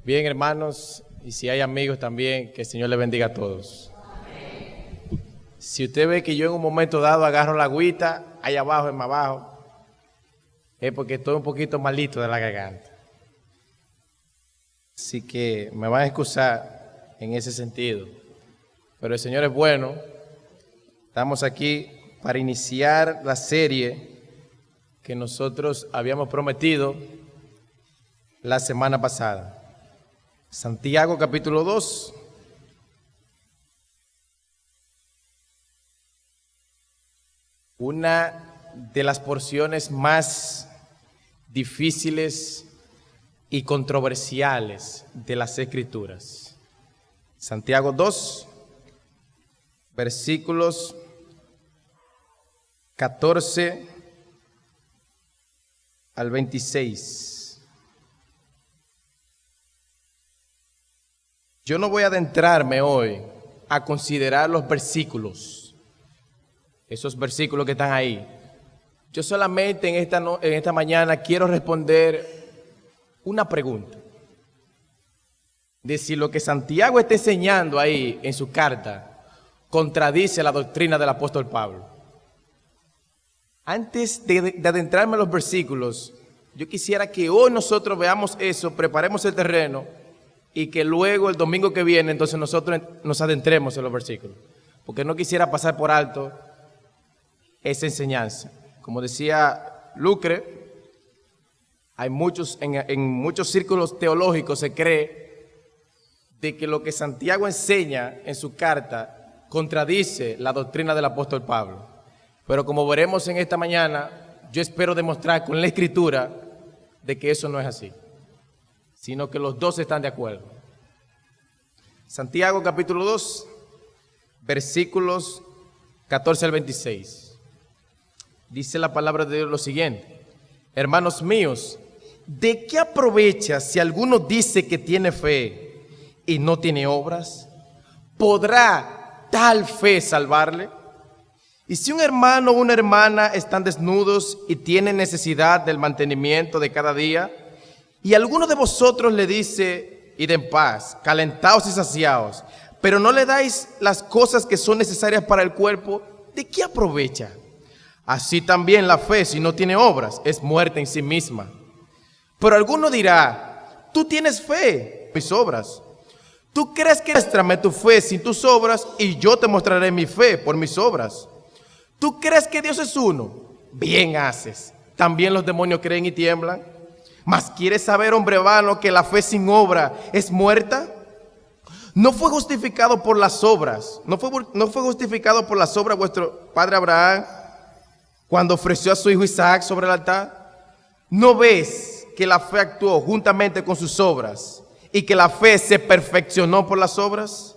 Bien, hermanos, y si hay amigos también, que el Señor les bendiga a todos. Si usted ve que yo en un momento dado agarro la agüita, allá abajo, más abajo, es porque estoy un poquito malito de la garganta. Así que me van a excusar en ese sentido. Pero el Señor es bueno. Estamos aquí para iniciar la serie que nosotros habíamos prometido la semana pasada. Santiago capítulo 2. Una de las porciones más difíciles y controversiales de las Escrituras. Santiago 2, versículos 14 al 26. Yo no voy a adentrarme hoy a considerar los versículos, esos versículos que están ahí. Yo solamente en esta mañana quiero responder una pregunta. De si lo que Santiago está enseñando ahí en su carta contradice la doctrina del apóstol Pablo. Antes de adentrarme en los versículos, yo quisiera que hoy nosotros veamos eso, preparemos el terreno y que luego el domingo que viene entonces nosotros nos adentremos en los versículos. Porque no quisiera pasar por alto esa enseñanza. Como decía Lucre, hay muchos, en muchos círculos teológicos se cree de que lo que Santiago enseña en su carta contradice la doctrina del apóstol Pablo. Pero como veremos en esta mañana, yo espero demostrar con la Escritura de que eso no es así, sino que los dos están de acuerdo. Santiago capítulo 2, versículos 14 al 26. Dice la palabra de Dios lo siguiente: hermanos míos, ¿de qué aprovecha si alguno dice que tiene fe y no tiene obras? ¿Podrá tal fe salvarle? Y si un hermano o una hermana están desnudos y tienen necesidad del mantenimiento de cada día, y alguno de vosotros le dice, id en paz, calentaos y saciaos, pero no le dais las cosas que son necesarias para el cuerpo, ¿de qué aprovecha? Así también la fe, si no tiene obras, es muerta en sí misma. Pero alguno dirá, tú tienes fe, mis obras. Tú crees que muéstrame tu fe sin tus obras, y yo te mostraré mi fe por mis obras. ¿Tú crees que Dios es uno? Bien haces. ¿También los demonios creen y tiemblan? ¿Mas quieres saber, hombre vano, que la fe sin obra es muerta? ¿No fue justificado por las obras? ¿No fue justificado por las obras vuestro padre Abraham cuando ofreció a su hijo Isaac sobre el altar? ¿No ves que la fe actuó juntamente con sus obras y que la fe se perfeccionó por las obras?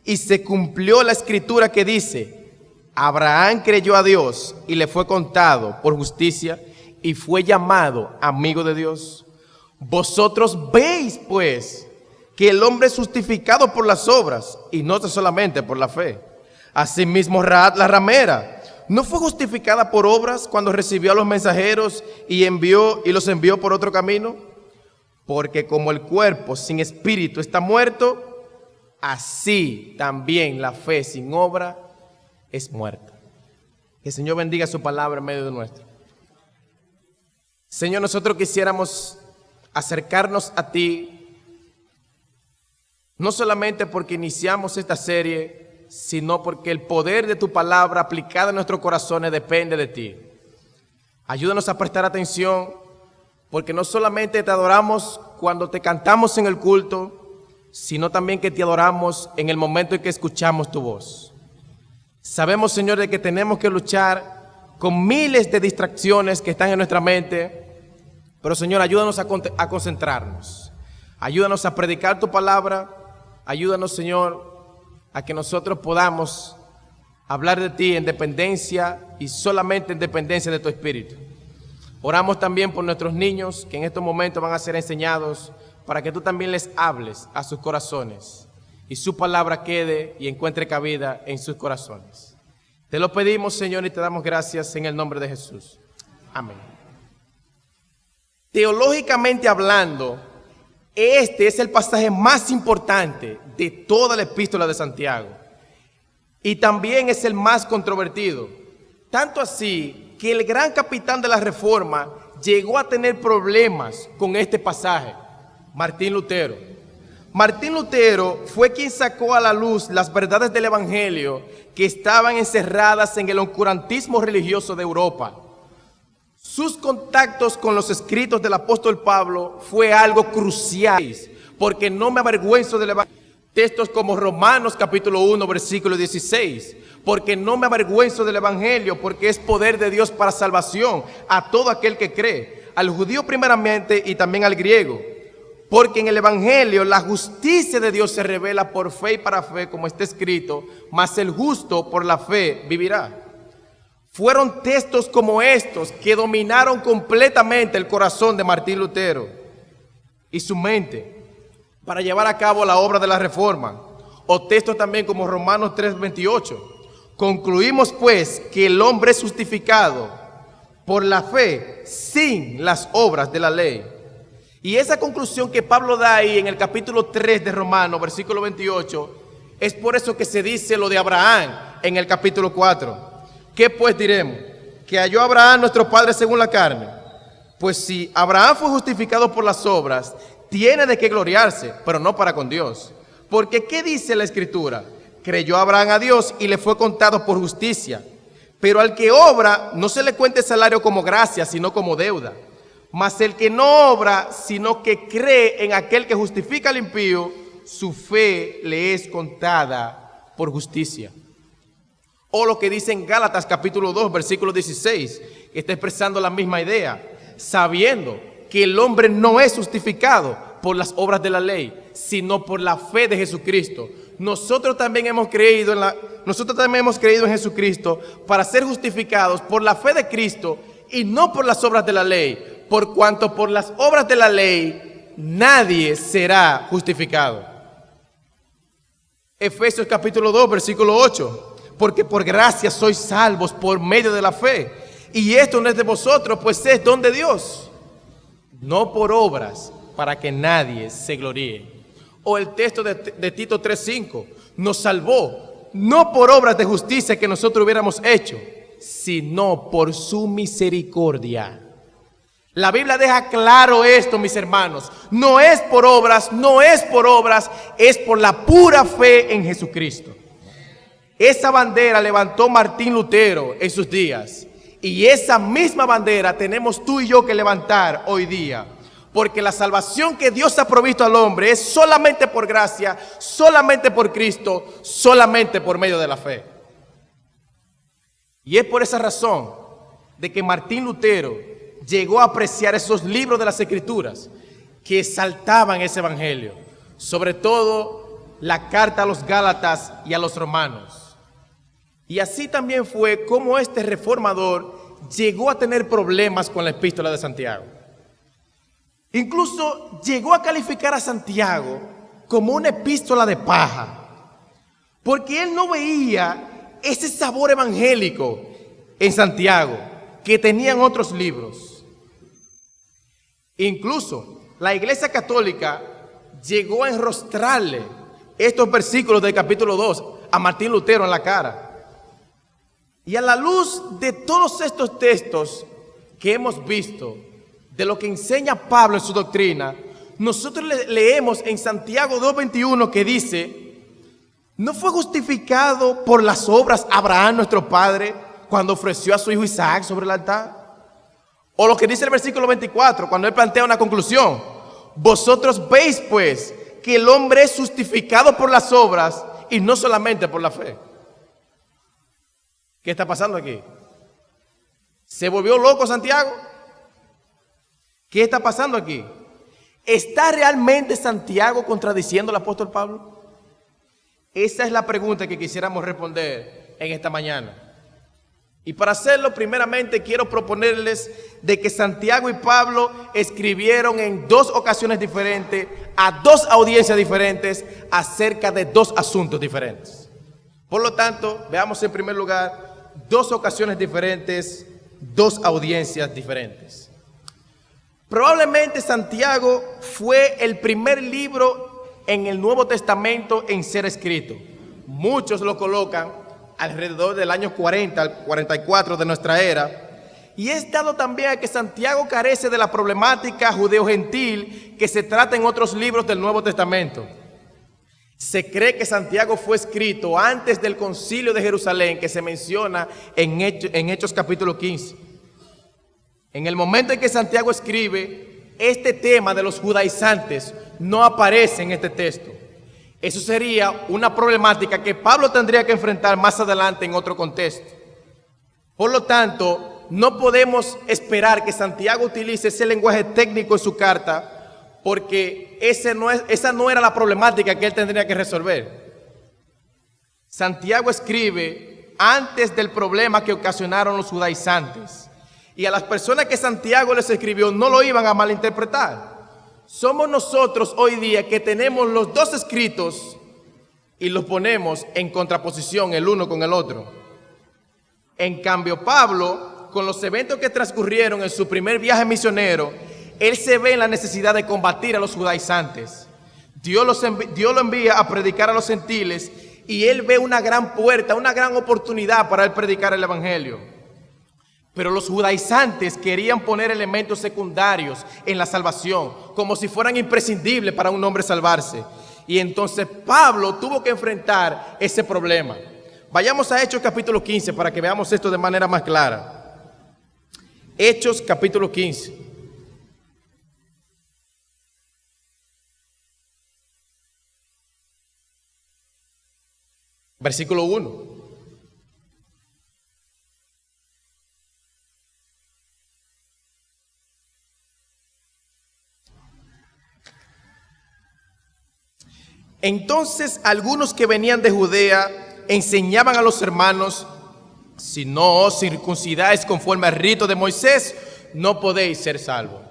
Y se cumplió la escritura que dice: Abraham creyó a Dios y le fue contado por justicia y fue llamado amigo de Dios. Vosotros veis, pues, que el hombre es justificado por las obras y no solamente por la fe. Asimismo, Rahab la ramera no fue justificada por obras cuando recibió a los mensajeros y los envió por otro camino. Porque como el cuerpo sin espíritu está muerto, así también la fe sin obra es muerta. Que el Señor bendiga su palabra en medio de nuestro. Señor, nosotros quisiéramos acercarnos a ti, no solamente porque iniciamos esta serie, sino porque el poder de tu palabra aplicada en nuestros corazones depende de ti. Ayúdanos a prestar atención, porque no solamente te adoramos cuando te cantamos en el culto, sino también que te adoramos en el momento en que escuchamos tu voz. Sabemos, Señor, de que tenemos que luchar con miles de distracciones que están en nuestra mente, pero, Señor, ayúdanos a concentrarnos. Ayúdanos a predicar tu palabra. Ayúdanos, Señor, a que nosotros podamos hablar de ti en dependencia y solamente en dependencia de tu Espíritu. Oramos también por nuestros niños que en estos momentos van a ser enseñados, para que tú también les hables a sus corazones y su palabra quede y encuentre cabida en sus corazones. Te lo pedimos, Señor, y te damos gracias en el nombre de Jesús. Amén. Teológicamente hablando, Este es el pasaje más importante de toda la epístola de Santiago. Y también es el más controvertido. Tanto así que el gran capitán de la Reforma llegó a tener problemas con este pasaje, Martín Lutero. Martín Lutero fue quien sacó a la luz las verdades del Evangelio que estaban encerradas en el oscurantismo religioso de Europa. Sus contactos con los escritos del apóstol Pablo fue algo crucial, porque no me avergüenzo del Evangelio. Textos como Romanos capítulo 1, versículo 16, porque no me avergüenzo del Evangelio, porque es poder de Dios para salvación a todo aquel que cree, al judío primeramente y también al griego. Porque en el Evangelio la justicia de Dios se revela por fe y para fe, como está escrito, mas el justo por la fe vivirá. Fueron textos como estos que dominaron completamente el corazón de Martín Lutero y su mente para llevar a cabo la obra de la Reforma. O textos también como Romanos 3:28. Concluimos pues que el hombre es justificado por la fe sin las obras de la ley. Y esa conclusión que Pablo da ahí en el capítulo 3 de Romanos, versículo 28, es por eso que se dice lo de Abraham en el capítulo 4. ¿Qué pues diremos? ¿Que halló Abraham nuestro padre según la carne? Pues si Abraham fue justificado por las obras, tiene de qué gloriarse, pero no para con Dios. Porque ¿qué dice la Escritura? Creyó Abraham a Dios y le fue contado por justicia. Pero al que obra no se le cuenta el salario como gracia, sino como deuda. Mas el que no obra, sino que cree en aquel que justifica al impío, su fe le es contada por justicia. O lo que dice en Gálatas capítulo 2, versículo 16, que está expresando la misma idea, sabiendo que el hombre no es justificado por las obras de la ley, sino por la fe de Jesucristo. Nosotros también hemos creído en Jesucristo para ser justificados por la fe de Cristo y no por las obras de la ley, por cuanto por las obras de la ley nadie será justificado. Efesios capítulo 2, versículo 8. Porque por gracia sois salvos por medio de la fe. Y esto no es de vosotros, pues es don de Dios. No por obras, para que nadie se gloríe. O el texto de Tito 3:5. Nos salvó, no por obras de justicia que nosotros hubiéramos hecho, sino por su misericordia. La Biblia deja claro esto, mis hermanos. No es por obras, es por la pura fe en Jesucristo. Esa bandera levantó Martín Lutero en sus días. Y esa misma bandera tenemos tú y yo que levantar hoy día. Porque la salvación que Dios ha provisto al hombre es solamente por gracia, solamente por Cristo, solamente por medio de la fe. Y es por esa razón de que Martín Lutero llegó a apreciar esos libros de las Escrituras que exaltaban ese evangelio. Sobre todo la carta a los Gálatas y a los Romanos. Y así también fue como este reformador llegó a tener problemas con la epístola de Santiago. Incluso llegó a calificar a Santiago como una epístola de paja, porque él no veía ese sabor evangélico en Santiago que tenían otros libros. Incluso la Iglesia Católica llegó a enrostrarle estos versículos del capítulo 2 a Martín Lutero en la cara. Y a la luz de todos estos textos que hemos visto, de lo que enseña Pablo en su doctrina, nosotros leemos en Santiago 2:21 que dice: ¿no fue justificado por las obras Abraham nuestro padre cuando ofreció a su hijo Isaac sobre el altar? O lo que dice el versículo 24 cuando él plantea una conclusión: vosotros veis pues que el hombre es justificado por las obras y no solamente por la fe. ¿Qué está pasando aquí? ¿Se volvió loco Santiago? ¿Qué está pasando aquí? ¿Está realmente Santiago contradiciendo al apóstol Pablo? Esa es la pregunta que quisiéramos responder en esta mañana. Y para hacerlo, primeramente quiero proponerles de que Santiago y Pablo escribieron en dos ocasiones diferentes a dos audiencias diferentes acerca de dos asuntos diferentes. Por lo tanto, veamos en primer lugar dos ocasiones diferentes, dos audiencias diferentes. Probablemente Santiago fue el primer libro en el Nuevo Testamento en ser escrito. Muchos lo colocan alrededor del año 40 al 44 de nuestra era. Y es dado también a que Santiago carece de la problemática judeo-gentil que se trata en otros libros del Nuevo Testamento. Se cree que Santiago fue escrito antes del Concilio de Jerusalén, que se menciona en Hechos capítulo 15. En el momento en que Santiago escribe, este tema de los judaizantes no aparece en este texto. Eso sería una problemática que Pablo tendría que enfrentar más adelante en otro contexto. Por lo tanto, no podemos esperar que Santiago utilice ese lenguaje técnico en su carta, porque esa no era la problemática que él tendría que resolver. Santiago escribe antes del problema que ocasionaron los judaizantes, y a las personas que Santiago les escribió no lo iban a malinterpretar. Somos nosotros hoy día que tenemos los dos escritos y los ponemos en contraposición el uno con el otro. En cambio, Pablo, con los eventos que transcurrieron en su primer viaje misionero, él se ve en la necesidad de combatir a los judaizantes. Dios lo envía a predicar a los gentiles y él ve una gran puerta, una gran oportunidad para él predicar el evangelio. Pero los judaizantes querían poner elementos secundarios en la salvación, como si fueran imprescindibles para un hombre salvarse. Y entonces Pablo tuvo que enfrentar ese problema. Vayamos a Hechos capítulo 15 para que veamos esto de manera más clara. Hechos capítulo 15. Versículo 1. Entonces algunos que venían de Judea enseñaban a los hermanos: si no os circuncidáis conforme al rito de Moisés, no podéis ser salvos.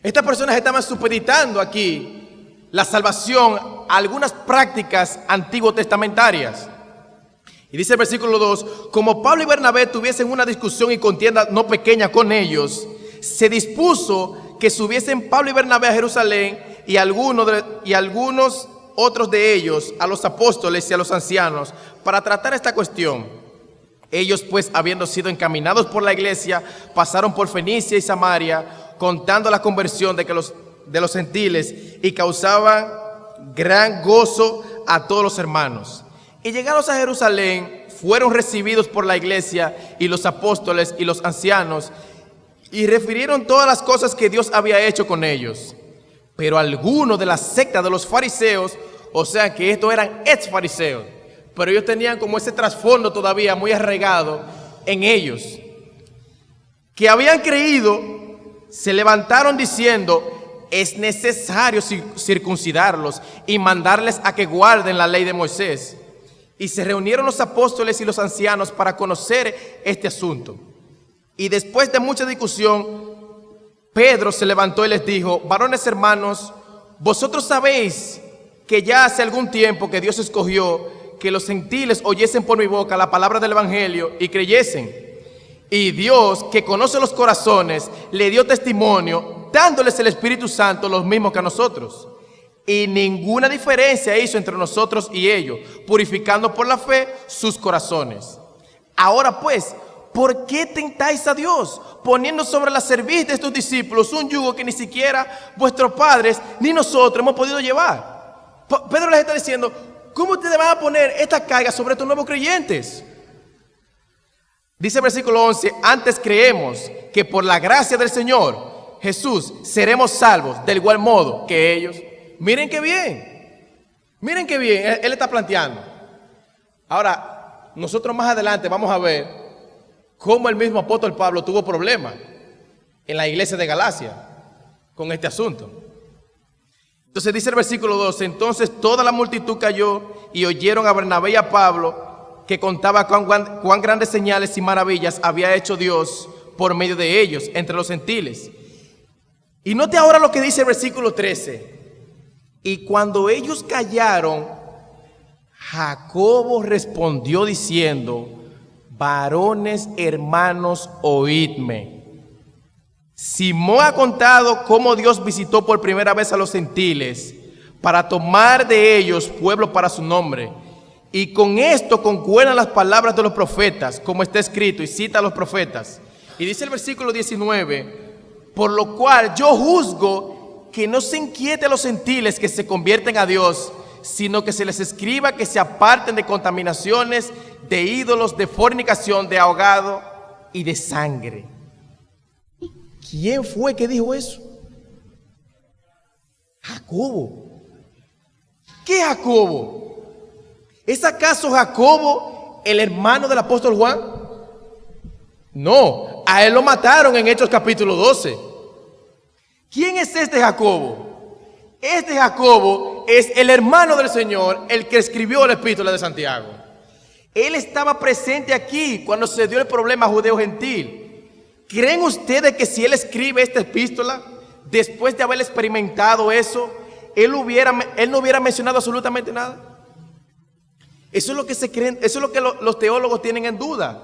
Estas personas estaban supeditando aquí la salvación a algunas prácticas antiguo testamentarias. Y dice el versículo 2, como Pablo y Bernabé tuviesen una discusión y contienda no pequeña con ellos, se dispuso que subiesen Pablo y Bernabé a Jerusalén y algunos otros de ellos a los apóstoles y a los ancianos para tratar esta cuestión. Ellos pues, habiendo sido encaminados por la iglesia, pasaron por Fenicia y Samaria, contando la conversión de los gentiles, y causaban gran gozo a todos los hermanos. Y llegados a Jerusalén, fueron recibidos por la iglesia y los apóstoles y los ancianos, y refirieron todas las cosas que Dios había hecho con ellos. Pero algunos de la secta de los fariseos, o sea que estos eran ex fariseos, pero ellos tenían como ese trasfondo todavía muy arraigado en ellos, que habían creído, se levantaron diciendo: es necesario circuncidarlos y mandarles a que guarden la ley de Moisés. Y se reunieron los apóstoles y los ancianos para conocer este asunto. Y después de mucha discusión, Pedro se levantó y les dijo: varones hermanos, vosotros sabéis que ya hace algún tiempo que Dios escogió que los gentiles oyesen por mi boca la palabra del evangelio y creyesen. Y Dios, que conoce los corazones, le dio testimonio, dándoles el Espíritu Santo los mismos que a nosotros. Y ninguna diferencia hizo entre nosotros y ellos, purificando por la fe sus corazones. Ahora pues, ¿por qué tentáis a Dios, poniendo sobre la cerviz de estos discípulos un yugo que ni siquiera vuestros padres ni nosotros hemos podido llevar? Pedro les está diciendo: ¿cómo ustedes van a poner esta carga sobre estos nuevos creyentes? Dice el versículo 11: antes creemos que por la gracia del Señor Jesús seremos salvos del igual modo que ellos. Miren qué bien él está planteando. Ahora, nosotros más adelante vamos a ver cómo el mismo apóstol Pablo tuvo problemas en la iglesia de Galacia con este asunto. Entonces dice el versículo 12: entonces toda la multitud cayó y oyeron a Bernabé y a Pablo, que contaba cuán grandes señales y maravillas había hecho Dios por medio de ellos entre los gentiles. Y note ahora lo que dice el versículo 13: y cuando ellos callaron, Jacobo respondió diciendo: varones hermanos, oídme. Simón ha contado cómo Dios visitó por primera vez a los gentiles para tomar de ellos pueblo para su nombre. Y con esto concuerdan las palabras de los profetas, como está escrito, y cita a los profetas. Y dice el versículo 19, por lo cual yo juzgo que no se inquiete a los gentiles que se convierten a Dios, sino que se les escriba que se aparten de contaminaciones, de ídolos, de fornicación, de ahogado y de sangre. ¿Quién fue que dijo eso? Jacobo. ¿Qué Jacobo? ¿Es acaso Jacobo el hermano del apóstol Juan? No, a él lo mataron en Hechos capítulo 12. ¿Quién es este Jacobo? Este Jacobo es el hermano del Señor, el que escribió la epístola de Santiago. Él estaba presente aquí cuando se dio el problema judeo-gentil. ¿Creen ustedes que si él escribe esta epístola, después de haber experimentado eso, él no hubiera mencionado absolutamente nada? Eso es lo que se creen, eso es lo que los teólogos tienen en duda.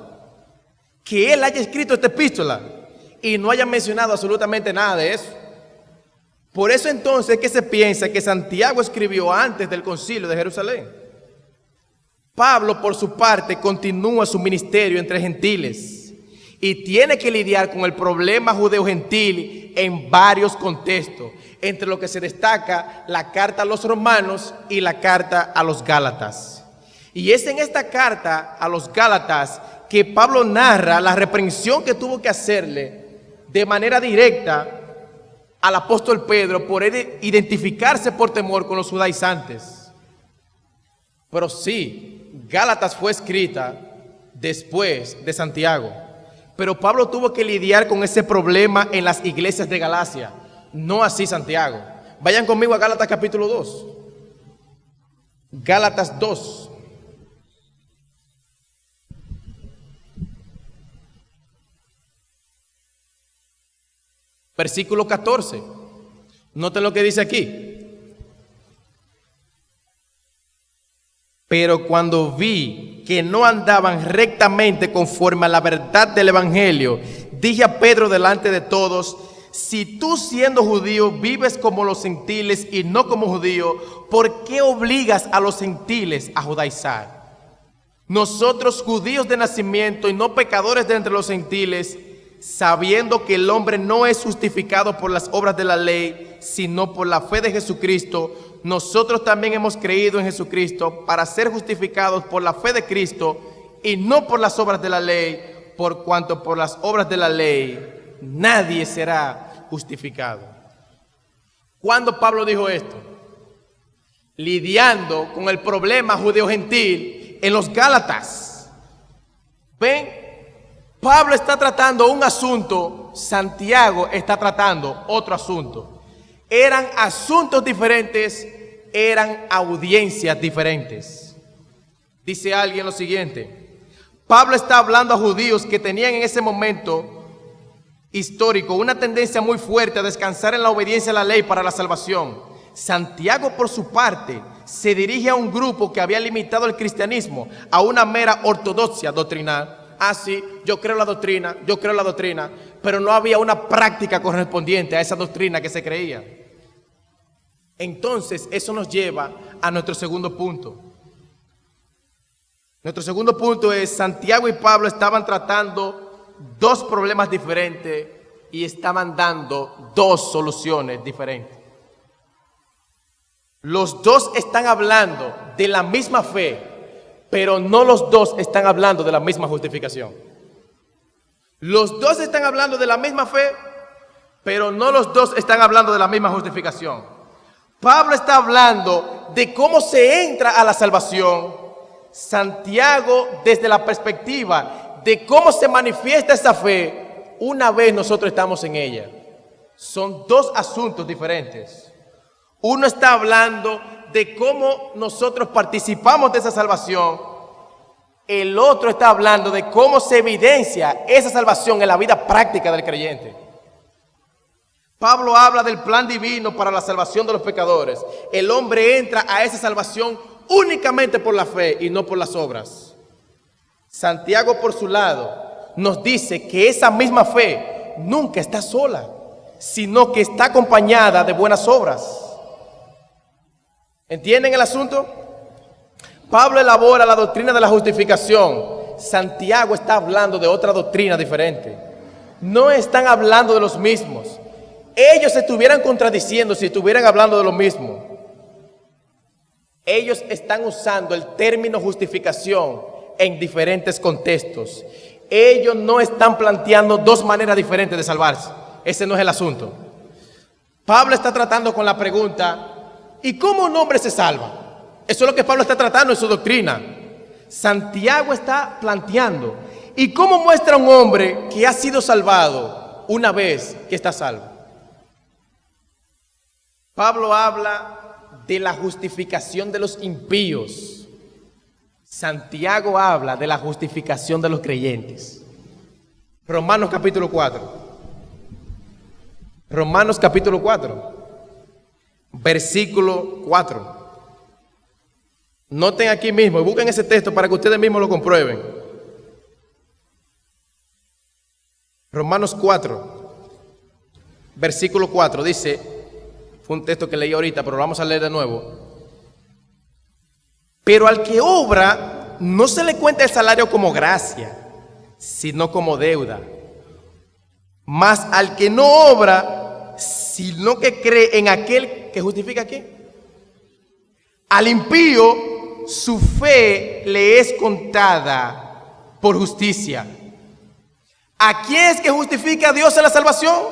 Que él haya escrito esta epístola y no haya mencionado absolutamente nada de eso. Por eso entonces es que se piensa que Santiago escribió antes del concilio de Jerusalén. Pablo, por su parte, continúa su ministerio entre gentiles y tiene que lidiar con el problema judeo-gentil en varios contextos, entre lo que se destaca la carta a los romanos y la carta a los gálatas. Y es en esta carta a los gálatas que Pablo narra la reprensión que tuvo que hacerle de manera directa al apóstol Pedro por identificarse por temor con los judaizantes. Pero sí, Gálatas fue escrita después de Santiago. Pero Pablo tuvo que lidiar con ese problema en las iglesias de Galacia, no así Santiago. Vayan conmigo a Gálatas capítulo 2. Gálatas 2. Versículo 14. Noten lo que dice aquí. Pero cuando vi que no andaban rectamente conforme a la verdad del evangelio, dije a Pedro delante de todos: si tú, siendo judío, vives como los gentiles y no como judío, ¿por qué obligas a los gentiles a judaizar? Nosotros, judíos de nacimiento y no pecadores de entre los gentiles, sabiendo que el hombre no es justificado por las obras de la ley, sino por la fe de Jesucristo, nosotros también hemos creído en Jesucristo para ser justificados por la fe de Cristo y no por las obras de la ley, por cuanto por las obras de la ley nadie será justificado. ¿Cuándo Pablo dijo esto? Lidiando con el problema judeo-gentil en los Gálatas. ¿Ven? Pablo está tratando un asunto, Santiago está tratando otro asunto. Eran asuntos diferentes, eran audiencias diferentes. Dice alguien lo siguiente: Pablo está hablando a judíos que tenían en ese momento histórico una tendencia muy fuerte a descansar en la obediencia a la ley para la salvación. Santiago, por su parte, se dirige a un grupo que había limitado el cristianismo a una mera ortodoxia doctrinal. Ah, sí, yo creo la doctrina, pero no había una práctica correspondiente a esa doctrina que se creía. Entonces, eso nos lleva a nuestro segundo punto. Nuestro segundo punto es: Santiago y Pablo estaban tratando dos problemas diferentes y estaban dando dos soluciones diferentes. Los dos están hablando de la misma fe, pero no los dos están hablando de la misma justificación. Los dos están hablando de la misma fe, pero no los dos están hablando de la misma justificación. Pablo está hablando de cómo se entra a la salvación. Santiago, desde la perspectiva de cómo se manifiesta esa fe una vez nosotros estamos en ella. Son dos asuntos diferentes. Uno está hablando de cómo nosotros participamos de esa salvación. El otro está hablando de cómo se evidencia esa salvación en la vida práctica del creyente. Pablo habla del plan divino para la salvación de los pecadores. El hombre entra a esa salvación únicamente por la fe y no por las obras. Santiago, por su lado, nos dice que esa misma fe nunca está sola, sino que está acompañada de buenas obras. ¿Entienden el asunto? Pablo elabora la doctrina de la justificación. Santiago está hablando de otra doctrina diferente. No están hablando de los mismos. Ellos se estuvieran contradiciendo si estuvieran hablando de lo mismo. Ellos están usando el término justificación en diferentes contextos. Ellos no están planteando dos maneras diferentes de salvarse. Ese no es el asunto. Pablo está tratando con la pregunta, ¿y cómo un hombre se salva? Eso es lo que Pablo está tratando en su doctrina. Santiago está planteando, ¿y cómo muestra un hombre que ha sido salvado una vez que está salvo? Pablo habla de la justificación de los impíos. Santiago habla de la justificación de los creyentes. Romanos capítulo 4. Romanos capítulo 4, versículo 4. Noten aquí mismo y busquen ese texto para que ustedes mismos lo comprueben. Romanos 4, versículo 4 dice, fue un texto que leí ahorita, pero lo vamos a leer de nuevo. Pero al que obra, no se le cuenta el salario como gracia, sino como deuda. Mas al que no obra, sino que cree en aquel que justifica aquí, al impío su fe le es contada por justicia. ¿A quién es que justifica a Dios en la salvación?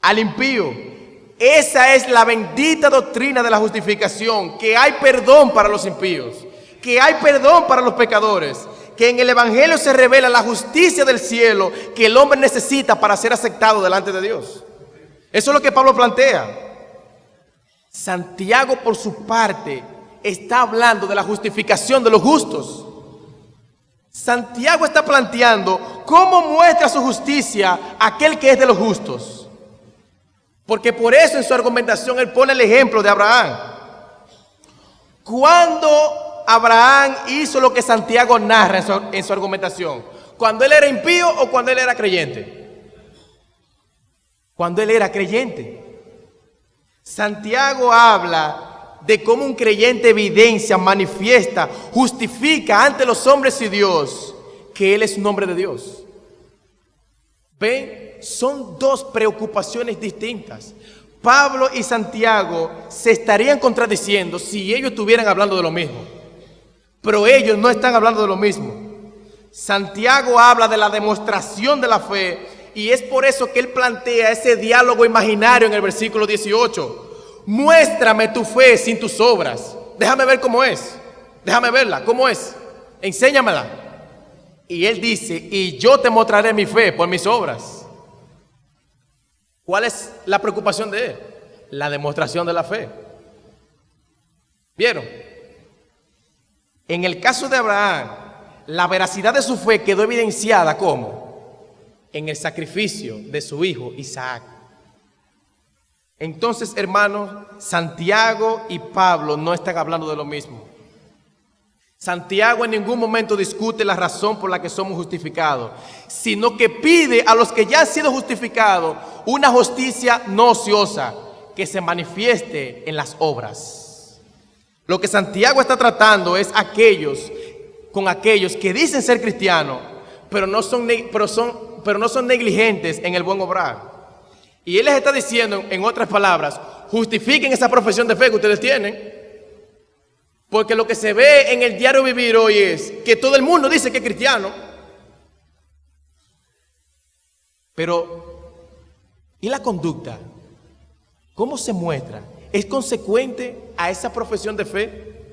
Al impío. Esa es la bendita doctrina de la justificación, que hay perdón para los impíos, que hay perdón para los pecadores, que en el Evangelio se revela la justicia del cielo que el hombre necesita para ser aceptado delante de Dios. Eso es lo que Pablo plantea. Santiago, por su parte, está hablando de la justificación de los justos. Santiago está planteando cómo muestra su justicia aquel que es de los justos. Porque por eso en su argumentación él pone el ejemplo de Abraham. ¿Cuándo Abraham hizo lo que Santiago narra en su argumentación? ¿Cuando él era impío o cuando él era creyente? Cuando él era creyente. Santiago habla de cómo un creyente evidencia, manifiesta, justifica ante los hombres y Dios que él es un hombre de Dios. ¿Ven? Son dos preocupaciones distintas. Pablo y Santiago se estarían contradiciendo si ellos estuvieran hablando de lo mismo. Pero ellos no están hablando de lo mismo. Santiago habla de la demostración de la fe y es por eso que él plantea ese diálogo imaginario en el versículo 18. Muéstrame tu fe sin tus obras. Déjame ver cómo es. Déjame verla, ¿cómo es? Enséñamela. Y él dice, y yo te mostraré mi fe por mis obras. ¿Cuál es la preocupación de él? La demostración de la fe. ¿Vieron? En el caso de Abraham, la veracidad de su fe quedó evidenciada ¿cómo? En el sacrificio de su hijo Isaac. Entonces, hermanos, Santiago y Pablo no están hablando de lo mismo. Santiago en ningún momento discute la razón por la que somos justificados, sino que pide a los que ya han sido justificados una justicia no ociosa que se manifieste en las obras. Lo que Santiago está tratando es con aquellos que dicen ser cristianos, pero no son negligentes en el buen obrar. Y él les está diciendo, en otras palabras, justifiquen esa profesión de fe que ustedes tienen. Porque lo que se ve en el diario vivir hoy es que todo el mundo dice que es cristiano. Pero, ¿y la conducta? ¿Cómo se muestra? ¿Es consecuente a esa profesión de fe?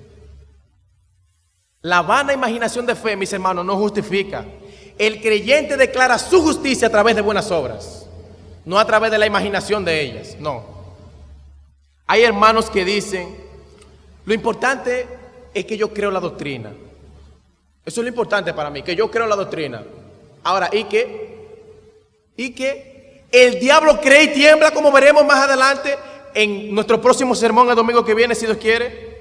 La vana imaginación de fe, mis hermanos, no justifica. El creyente declara su justicia a través de buenas obras, no a través de la imaginación de ellas, no. Hay hermanos que dicen, lo importante es que yo creo la doctrina. Eso es lo importante para mí, que yo creo la doctrina. Ahora, ¿y qué? ¿Y qué? El diablo cree y tiembla, como veremos más adelante en nuestro próximo sermón el domingo que viene, si Dios quiere.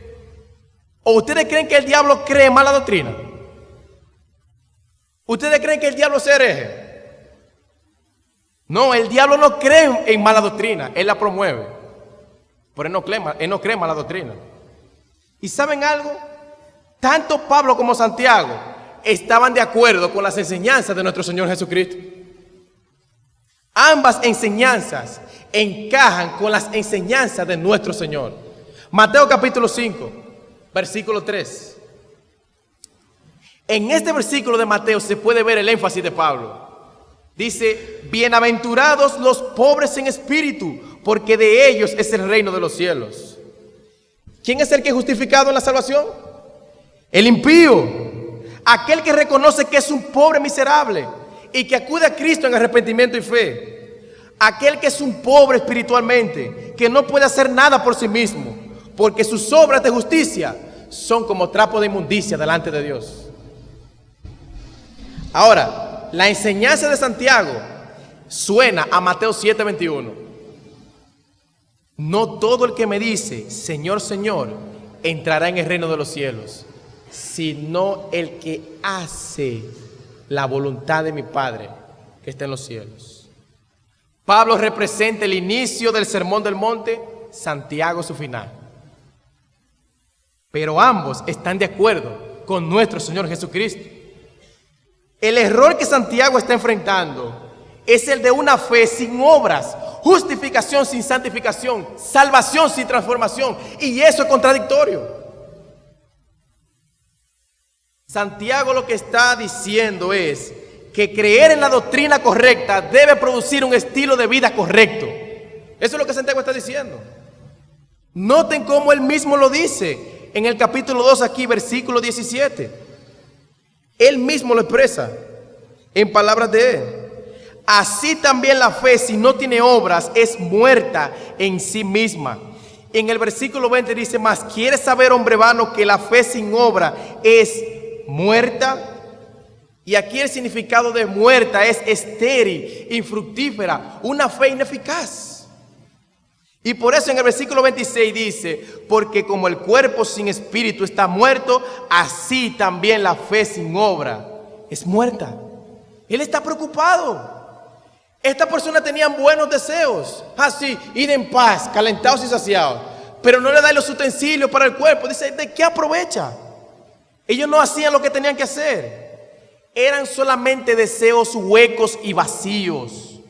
¿O ustedes creen que el diablo cree mala doctrina? ¿Ustedes creen que el diablo es hereje? No, el diablo no cree en mala doctrina, él la promueve. Pero él no cree en mala doctrina. ¿Y saben algo? Tanto Pablo como Santiago estaban de acuerdo con las enseñanzas de nuestro Señor Jesucristo. Ambas enseñanzas encajan con las enseñanzas de nuestro Señor. Mateo capítulo 5, versículo 3. En este versículo de Mateo se puede ver el énfasis de Pablo. Dice, bienaventurados los pobres en espíritu, porque de ellos es el reino de los cielos. ¿Quién es el que es justificado en la salvación? El impío, aquel que reconoce que es un pobre miserable y que acude a Cristo en arrepentimiento y fe. Aquel que es un pobre espiritualmente, que no puede hacer nada por sí mismo, porque sus obras de justicia son como trapo de inmundicia delante de Dios. Ahora, la enseñanza de Santiago suena a Mateo 7:21. No todo el que me dice, Señor, Señor, entrará en el reino de los cielos, sino el que hace la voluntad de mi Padre que está en los cielos. Pablo representa el inicio del Sermón del Monte, Santiago su final. Pero ambos están de acuerdo con nuestro Señor Jesucristo. El error que Santiago está enfrentando es el de una fe sin obras, justificación sin santificación, salvación sin transformación, y eso es contradictorio. Santiago lo que está diciendo es que creer en la doctrina correcta debe producir un estilo de vida correcto. Eso es lo que Santiago está diciendo. Noten cómo él mismo lo dice en el capítulo 2 aquí, versículo 17. Él mismo lo expresa en palabras de él. Así también la fe, si no tiene obras, es muerta en sí misma. En el versículo 20 dice, mas ¿quieres saber, hombre vano, que la fe sin obra es muerta? Y aquí el significado de muerta es estéril, infructífera, una fe ineficaz. Y por eso en el versículo 26 dice, porque como el cuerpo sin espíritu está muerto, así también la fe sin obra es muerta. Él está preocupado. Esta persona tenía buenos deseos, así, id en paz, calentados y saciados, pero no le da los utensilios para el cuerpo. Dice, ¿de qué aprovecha? Ellos no hacían lo que tenían que hacer. Eran solamente deseos huecos y vacíos.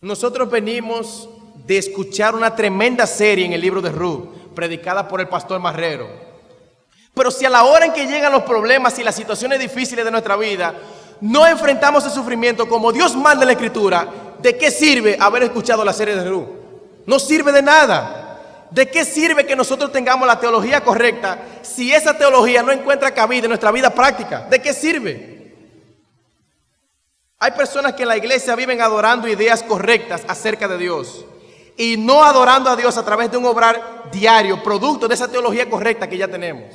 Nosotros venimos de escuchar una tremenda serie en el libro de Ruth, predicada por el pastor Marrero. Pero si a la hora en que llegan los problemas y las situaciones difíciles de nuestra vida, no enfrentamos el sufrimiento como Dios manda en la Escritura, ¿de qué sirve haber escuchado la serie de Ruth? No sirve de nada. ¿De qué sirve que nosotros tengamos la teología correcta si esa teología no encuentra cabida en nuestra vida práctica? ¿De qué sirve? Hay personas que en la iglesia viven adorando ideas correctas acerca de Dios y no adorando a Dios a través de un obrar diario, producto de esa teología correcta que ya tenemos.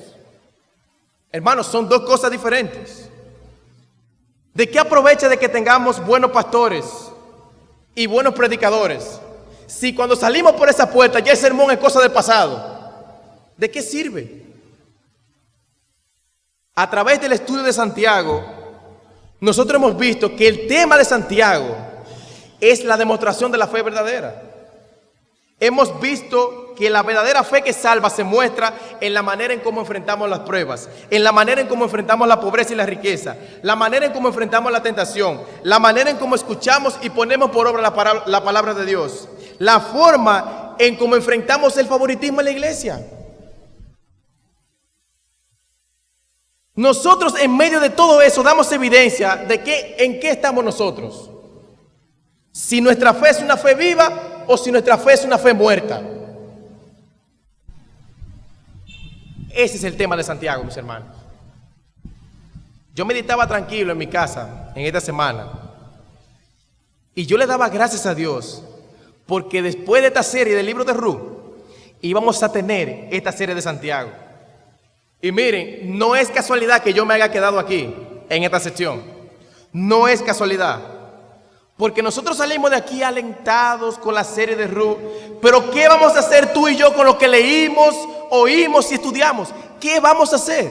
Hermanos, son dos cosas diferentes. ¿De qué aprovecha de que tengamos buenos pastores y buenos predicadores si cuando salimos por esa puerta ya el sermón es cosa del pasado? ¿De qué sirve? A través del estudio de Santiago, nosotros hemos visto que el tema de Santiago es la demostración de la fe verdadera. Hemos visto que la verdadera fe que salva se muestra en la manera en cómo enfrentamos las pruebas, en la manera en cómo enfrentamos la pobreza y la riqueza, la manera en cómo enfrentamos la tentación, la manera en cómo escuchamos y ponemos por obra la palabra de Dios, la forma en cómo enfrentamos el favoritismo en la iglesia. Nosotros en medio de todo eso damos evidencia de en qué estamos nosotros. Si nuestra fe es una fe viva o si nuestra fe es una fe muerta. Ese es el tema de Santiago, mis hermanos. Yo meditaba tranquilo en mi casa en esta semana y yo le daba gracias a Dios porque después de esta serie del libro de Ruth íbamos a tener esta serie de Santiago. Y miren, no es casualidad que yo me haya quedado aquí en esta sección. No es casualidad. Porque nosotros salimos de aquí alentados con la serie de Ruth. Pero ¿qué vamos a hacer tú y yo con lo que leímos, oímos y estudiamos? ¿Qué vamos a hacer?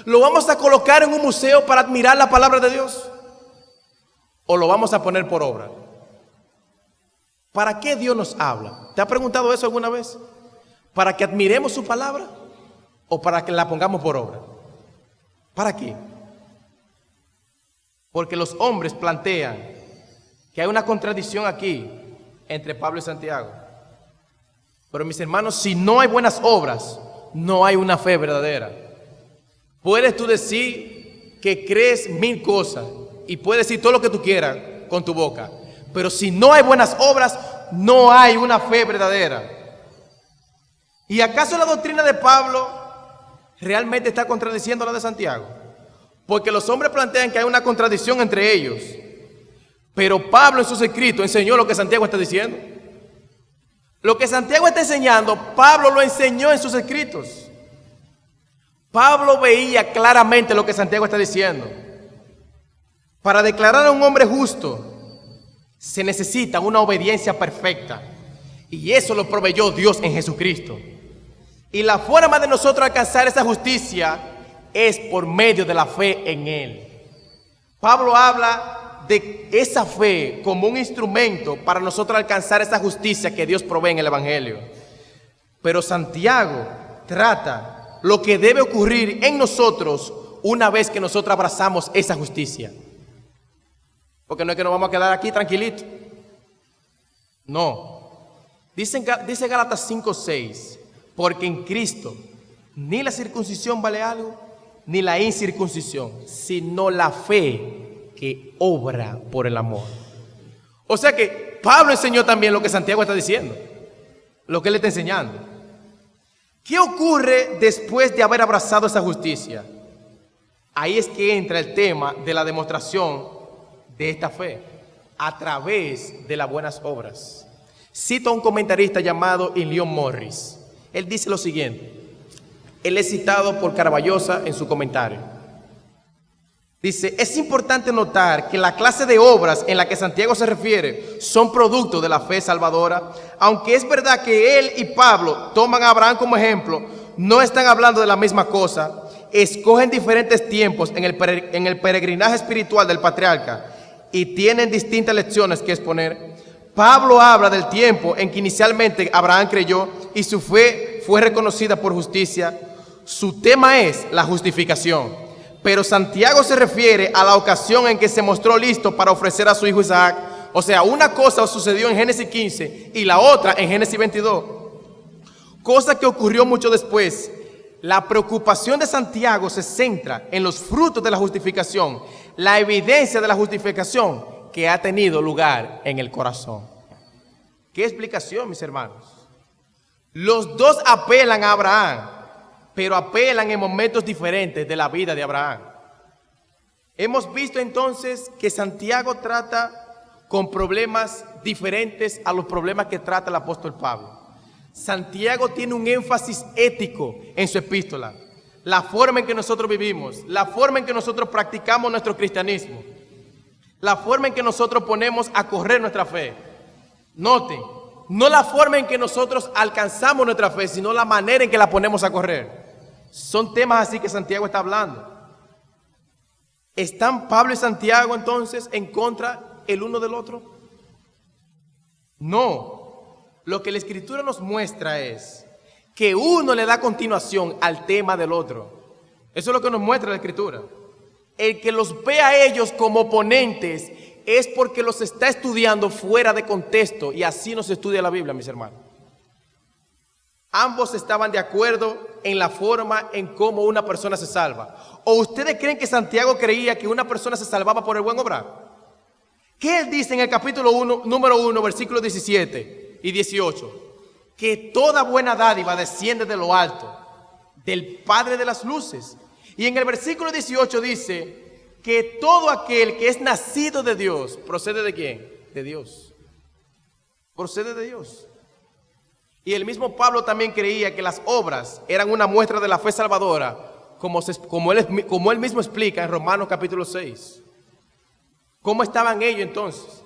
¿Lo vamos a colocar en un museo para admirar la palabra de Dios? o lo vamos a poner por obra? ¿Para qué Dios nos habla? ¿Te ha preguntado eso alguna vez? ¿Para que admiremos su palabra o para que la pongamos por obra? ¿Para qué? Porque los hombres plantean que hay una contradicción aquí entre Pablo y Santiago. Pero mis hermanos, si no hay buenas obras, no hay una fe verdadera. Puedes tú decir que crees 1000 cosas y puedes decir todo lo que tú quieras con tu boca, pero si no hay buenas obras, no hay una fe verdadera. ¿Y acaso la doctrina de Pablo realmente está contradiciendo la de Santiago? Porque los hombres plantean que hay una contradicción entre ellos, pero Pablo en sus escritos enseñó lo que Santiago está diciendo. Lo que Santiago está enseñando, Pablo lo enseñó en sus escritos. Pablo veía claramente lo que Santiago está diciendo. Para declarar a un hombre justo, se necesita una obediencia perfecta. Y eso lo proveyó Dios en Jesucristo. Y la forma de nosotros alcanzar esa justicia es por medio de la fe en Él. Pablo habla de esa fe como un instrumento para nosotros alcanzar esa justicia que Dios provee en el Evangelio. Pero Santiago trata lo que debe ocurrir en nosotros una vez que nosotros abrazamos esa justicia. Porque no es que nos vamos a quedar aquí tranquilitos. No. Dice Gálatas 5:6, porque en Cristo ni la circuncisión vale algo, ni la incircuncisión, sino la fe que obra por el amor. O sea que Pablo enseñó también lo que Santiago está diciendo, lo que él está enseñando. ¿Qué ocurre después de haber abrazado esa justicia? Ahí es que entra el tema de la demostración de esta fe, a través de las buenas obras. Cito a un comentarista llamado Ilion Morris. Él dice lo siguiente. Él es citado por Caraballosa en su comentario. Dice, es importante notar que la clase de obras en la que Santiago se refiere son producto de la fe salvadora. Aunque es verdad que él y Pablo toman a Abraham como ejemplo, no están hablando de la misma cosa. Escogen diferentes tiempos en el peregrinaje espiritual del patriarca y tienen distintas lecciones que exponer. Pablo habla del tiempo en que inicialmente Abraham creyó y su fe fue reconocida por justicia. Su tema es la justificación, pero Santiago se refiere a la ocasión en que se mostró listo para ofrecer a su hijo Isaac. O sea, una cosa sucedió en Génesis 15 y la otra en Génesis 22, cosa que ocurrió mucho después. La preocupación de Santiago se centra en los frutos de la justificación, la evidencia de la justificación que ha tenido lugar en el corazón. ¿Qué explicación, mis hermanos? Los dos apelan a Abraham, pero apelan en momentos diferentes de la vida de Abraham. Hemos visto entonces que Santiago trata con problemas diferentes a los problemas que trata el apóstol Pablo. Santiago tiene un énfasis ético en su epístola, la forma en que nosotros vivimos, la forma en que nosotros practicamos nuestro cristianismo, la forma en que nosotros ponemos a correr nuestra fe. Noten, no la forma en que nosotros alcanzamos nuestra fe, sino la manera en que la ponemos a correr. Son temas así que Santiago está hablando. ¿Están Pablo y Santiago entonces en contra el uno del otro? No. Lo que la Escritura nos muestra es que uno le da continuación al tema del otro. Eso es lo que nos muestra la Escritura. El que los ve a ellos como oponentes es porque los está estudiando fuera de contexto, y así no se estudia la Biblia, mis hermanos. Ambos estaban de acuerdo en la forma en cómo una persona se salva. ¿O ustedes creen que Santiago creía que una persona se salvaba por el buen obrar? ¿Qué él dice en el capítulo 1, número 1, versículos 17 y 18? Que toda buena dádiva desciende de lo alto, del Padre de las luces. Y en el versículo 18 dice que todo aquel que es nacido de Dios, ¿procede de quién? De Dios. Procede de Dios. Y el mismo Pablo también creía que las obras eran una muestra de la fe salvadora, como él mismo explica en Romanos capítulo 6. ¿Cómo estaban ellos entonces?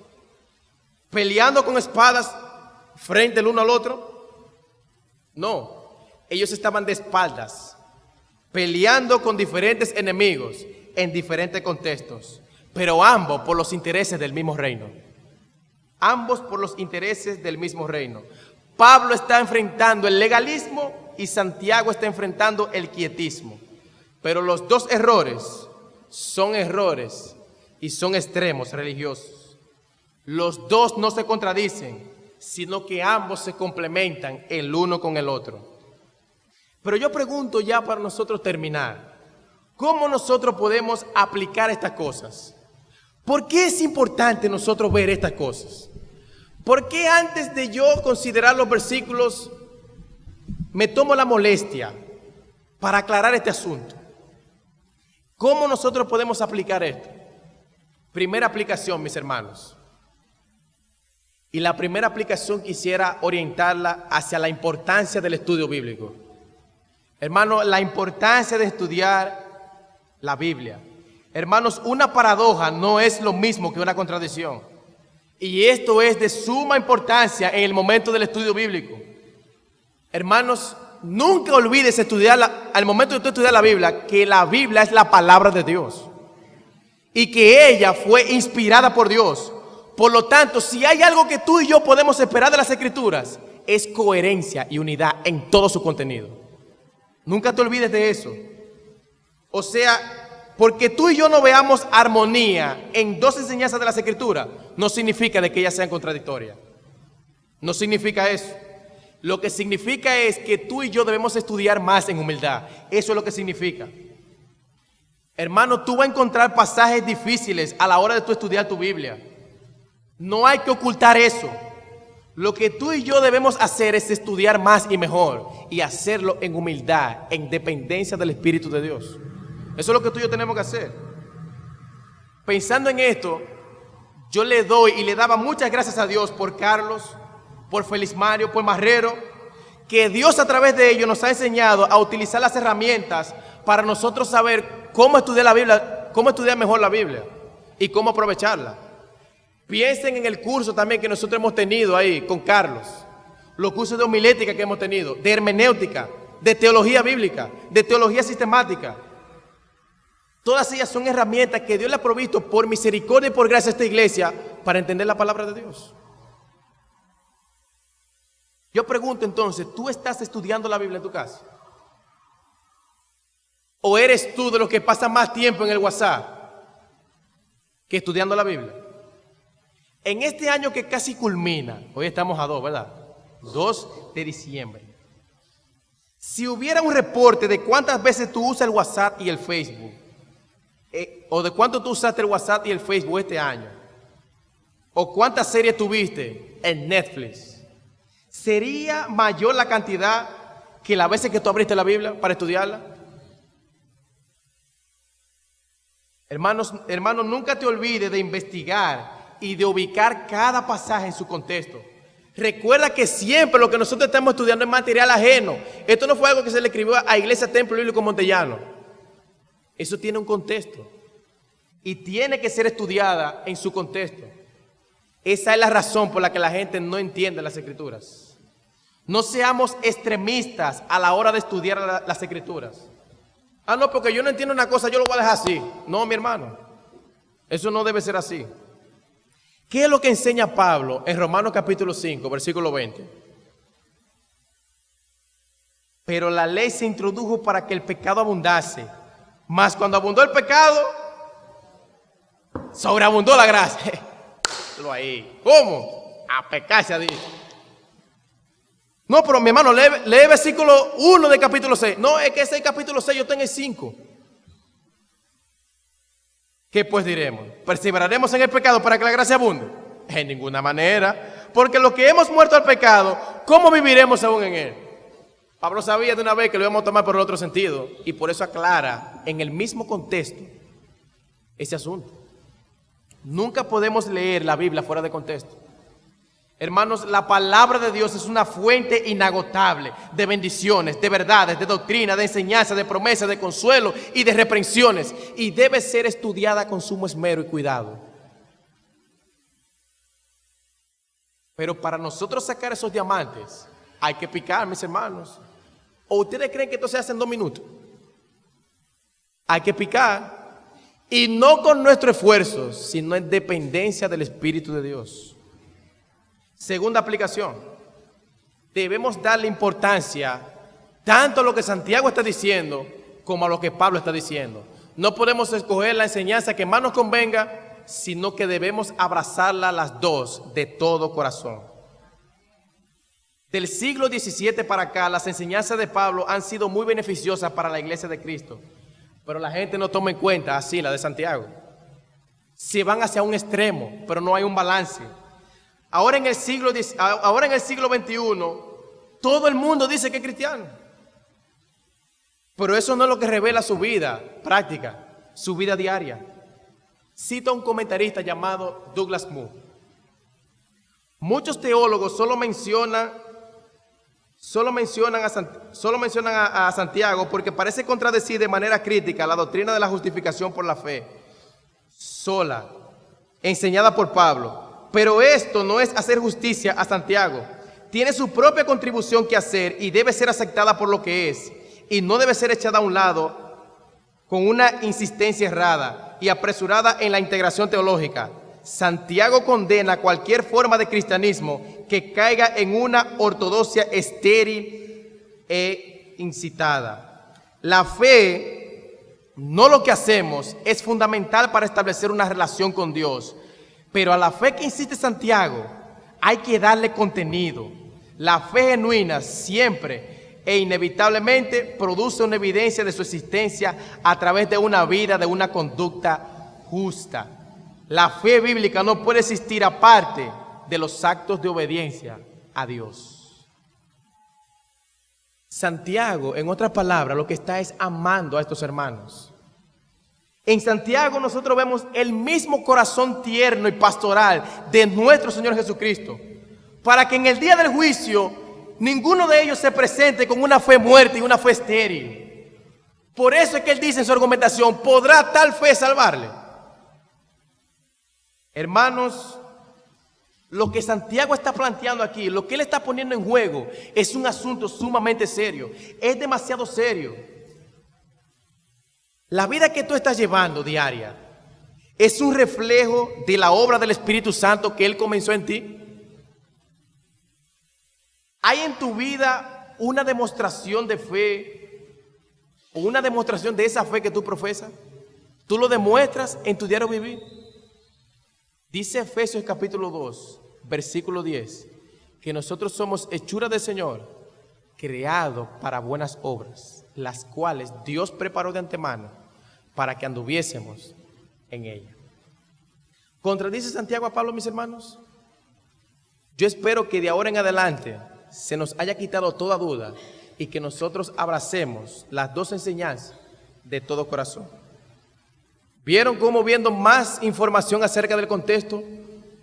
¿Peleando con espadas frente el uno al otro? No, ellos estaban de espaldas, peleando con diferentes enemigos en diferentes contextos, pero ambos por los intereses del mismo reino. Ambos por los intereses del mismo reino. Pablo está enfrentando el legalismo y Santiago está enfrentando el quietismo. Pero los dos errores y son extremos religiosos. Los dos no se contradicen, sino que ambos se complementan el uno con el otro. Pero yo pregunto ya para nosotros terminar, ¿cómo nosotros podemos aplicar estas cosas? ¿Por qué es importante nosotros ver estas cosas? ¿Por qué antes de yo considerar los versículos me tomo la molestia para aclarar este asunto? ¿Cómo nosotros podemos aplicar esto? Primera aplicación, mis hermanos. Y la primera aplicación quisiera orientarla hacia la importancia del estudio bíblico. Hermanos, la importancia de estudiar la Biblia. Hermanos, una paradoja no es lo mismo que una contradicción. Y esto es de suma importancia en el momento del estudio bíblico. Hermanos, nunca olvides estudiar, al momento de tú estudiar la Biblia, que la Biblia es la palabra de Dios. Y que ella fue inspirada por Dios. Por lo tanto, si hay algo que tú y yo podemos esperar de las Escrituras, es coherencia y unidad en todo su contenido. Nunca te olvides de eso. O sea, porque tú y yo no veamos armonía en dos enseñanzas de las Escrituras, no significa de que ellas sean contradictorias. No significa eso. Lo que significa es que tú y yo debemos estudiar más en humildad. Eso es lo que significa. Hermano, tú vas a encontrar pasajes difíciles a la hora de tú estudiar tu Biblia. No hay que ocultar eso. Lo que tú y yo debemos hacer es estudiar más y mejor y hacerlo en humildad, en dependencia del Espíritu de Dios. Eso es lo que tú y yo tenemos que hacer. Pensando en esto, yo le doy y le daba muchas gracias a Dios por Carlos, por Felismario, por Marrero, que Dios a través de ellos nos ha enseñado a utilizar las herramientas para nosotros saber cómo estudiar la Biblia, cómo estudiar mejor la Biblia y cómo aprovecharla. Piensen en el curso también que nosotros hemos tenido ahí con Carlos, los cursos de homilética que hemos tenido, de hermenéutica, de teología bíblica, de teología sistemática. Todas ellas son herramientas que Dios le ha provisto por misericordia y por gracia a esta iglesia para entender la palabra de Dios. Yo pregunto entonces, ¿tú estás estudiando la Biblia en tu casa? ¿O eres tú de los que pasa más tiempo en el WhatsApp que estudiando la Biblia? En este año que casi culmina, hoy estamos a 2, ¿verdad? 2 de diciembre. Si hubiera un reporte de cuántas veces tú usas el WhatsApp y el Facebook, o de cuánto tú usaste el WhatsApp y el Facebook este año, o cuántas series tuviste en Netflix, ¿sería mayor la cantidad que las veces que tú abriste la Biblia para estudiarla? Hermanos, nunca te olvides de investigar y de ubicar cada pasaje en su contexto. Recuerda que siempre lo que nosotros estamos estudiando es material ajeno. Esto no fue algo que se le escribió a Iglesia Templo Bíblico Montellano. Eso tiene un contexto y tiene que ser estudiada en su contexto. Esa es la razón por la que la gente no entiende las Escrituras. No seamos extremistas a la hora de estudiar las Escrituras. Ah, no, porque yo no entiendo una cosa, yo lo voy a dejar así. No, mi hermano, eso no debe ser así. ¿Qué es lo que enseña Pablo en Romanos capítulo 5, versículo 20? Pero la ley se introdujo para que el pecado abundase. Mas cuando abundó el pecado, sobreabundó la gracia. Ahí. ¿Cómo? A pecar se ha dicho. No, pero mi hermano, lee versículo 1 del capítulo 6. No, es que ese capítulo 6 yo tengo el 5. ¿Qué pues diremos? ¿Perseveraremos en el pecado para que la gracia abunde? En ninguna manera. Porque los que hemos muerto al pecado, ¿cómo viviremos aún en él? Pablo sabía de una vez que lo íbamos a tomar por el otro sentido. Y por eso aclara en el mismo contexto ese asunto. Nunca podemos leer la Biblia fuera de contexto. Hermanos, la palabra de Dios es una fuente inagotable de bendiciones, de verdades, de doctrina, de enseñanza, de promesas, de consuelo y de reprensiones. Y debe ser estudiada con sumo esmero y cuidado. Pero para nosotros sacar esos diamantes, hay que picar, mis hermanos. ¿O ustedes creen que esto se hace en 2 minutos? Hay que picar. y no con nuestro esfuerzo, sino en dependencia del Espíritu de Dios. Segunda aplicación, debemos darle importancia tanto a lo que Santiago está diciendo como a lo que Pablo está diciendo. No podemos escoger la enseñanza que más nos convenga, sino que debemos abrazarla las dos de todo corazón. Del siglo XVII para acá, las enseñanzas de Pablo han sido muy beneficiosas para la iglesia de Cristo, pero la gente no toma en cuenta así la de Santiago. Se van hacia un extremo, pero no hay un balance. Ahora en el siglo XXI, todo el mundo dice que es cristiano, pero eso no es lo que revela su vida práctica, su vida diaria. Cita un comentarista llamado Douglas Moo. Muchos teólogos solo mencionan a Santiago porque parece contradecir de manera crítica la doctrina de la justificación por la fe sola, enseñada por Pablo. Pero esto no es hacer justicia a Santiago. Tiene su propia contribución que hacer y debe ser aceptada por lo que es, y no debe ser echada a un lado con una insistencia errada y apresurada en la integración teológica. Santiago condena cualquier forma de cristianismo que caiga en una ortodoxia estéril e incitada. La fe, no lo que hacemos, es fundamental para establecer una relación con Dios, pero a la fe que insiste Santiago hay que darle contenido. La fe genuina siempre e inevitablemente produce una evidencia de su existencia a través de una vida, de una conducta justa. La fe bíblica no puede existir aparte de los actos de obediencia a Dios. Santiago, en otras palabras, lo que está es amando a estos hermanos. En Santiago nosotros vemos el mismo corazón tierno y pastoral de nuestro Señor Jesucristo, para que en el día del juicio ninguno de ellos se presente con una fe muerta y una fe estéril. Por eso es que él dice en su argumentación, ¿podrá tal fe salvarle? Hermanos, lo que Santiago está planteando aquí, lo que él está poniendo en juego, es un asunto sumamente serio. Es demasiado serio. La vida que tú estás llevando diaria es un reflejo de la obra del Espíritu Santo que él comenzó en ti. ¿Hay en tu vida una demostración de fe o una demostración de esa fe que tú profesas? ¿Tú lo demuestras en tu diario vivir? Dice Efesios capítulo 2, versículo 10, que nosotros somos hechura del Señor, creados para buenas obras, las cuales Dios preparó de antemano para que anduviésemos en ella. ¿Contradice Santiago a Pablo, mis hermanos? Yo espero que de ahora en adelante se nos haya quitado toda duda y que nosotros abracemos las dos enseñanzas de todo corazón. ¿Vieron cómo, viendo más información acerca del contexto,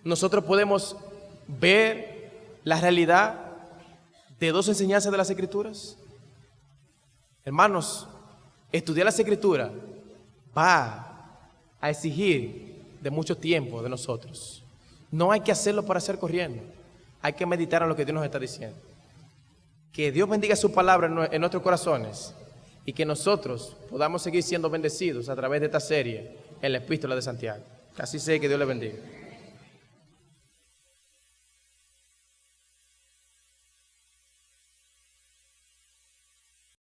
nosotros podemos ver la realidad de dos enseñanzas de las Escrituras? Hermanos, estudiar las Escrituras va a exigir de mucho tiempo de nosotros. No hay que hacerlo para hacer corriendo. Hay que meditar en lo que Dios nos está diciendo. Que Dios bendiga su palabra en nuestros corazones y que nosotros podamos seguir siendo bendecidos a través de esta serie en la Epístola de Santiago. Que así sea, que Dios le bendiga.